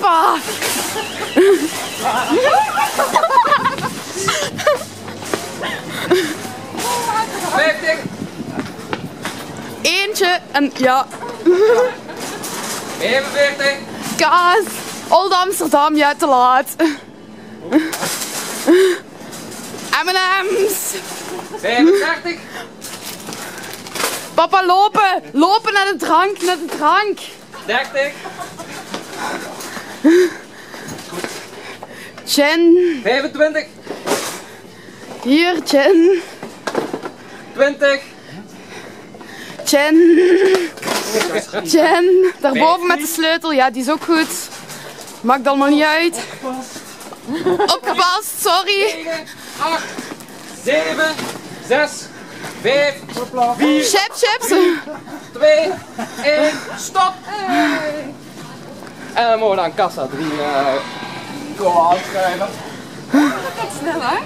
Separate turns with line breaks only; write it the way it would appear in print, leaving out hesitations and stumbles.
Papa! Eentje en ja.
45.
Kaas. Old Amsterdam, ja, te laat. M&M's.
35.
Papa, lopen. Lopen naar de drank, naar de drank.
30.
Jen.
25.
Hier, Jen.
20.
Jen. Jen. Daarboven met de sleutel. Ja, die is ook goed. Maakt allemaal niet uit. Opgepast, sorry.
9, 8, 7, 6, 5, 4,
Chips.
2, 1, stop! En dan mogen we aan kassa 3 aanschrijven.
Dat gaat sneller.